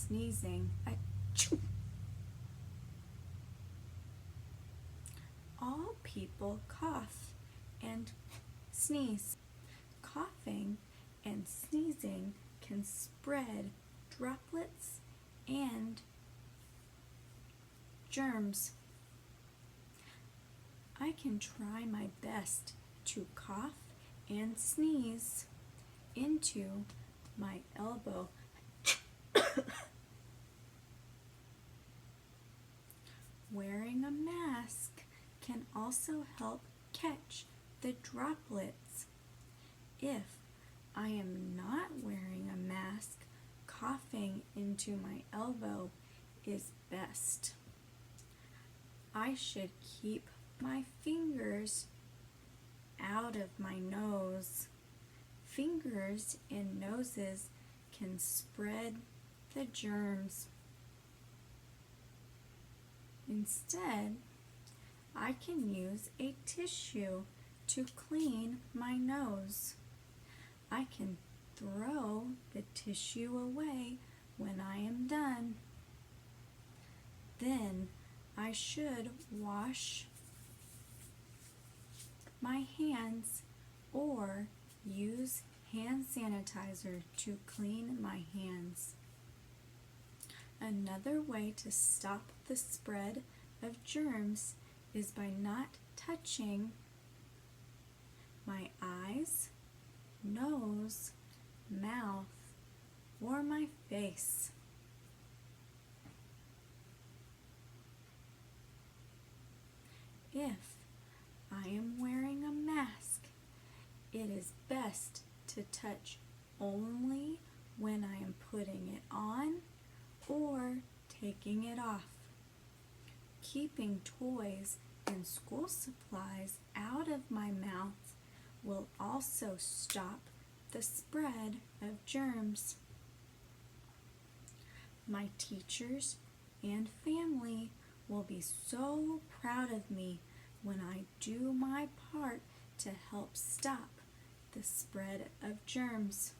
sneezing. Achoo! All people cough and sneeze. Coughing and sneezing can spread droplets and germs. I can try my best to cough and sneeze into my elbow. Wearing a mask can also help catch the droplets. If I am not wearing a mask, coughing into my elbow is best. I should keep my fingers out of my nose. Fingers and noses can spread the germs. Instead, I can use a tissue to clean my nose. I can throw the tissue away when I am done. Then I should wash my hands or use hand sanitizer to clean my hands. Another way to stop the spread of germs is by not touching my eyes, nose, mouth, or my face. If I am wearing a mask, it is best to touch only when I am putting it on or taking it off. Keeping toys and school supplies out of my mouth will also stop the spread of germs. My teachers and family will be so proud of me when I do my part to help stop the spread of germs.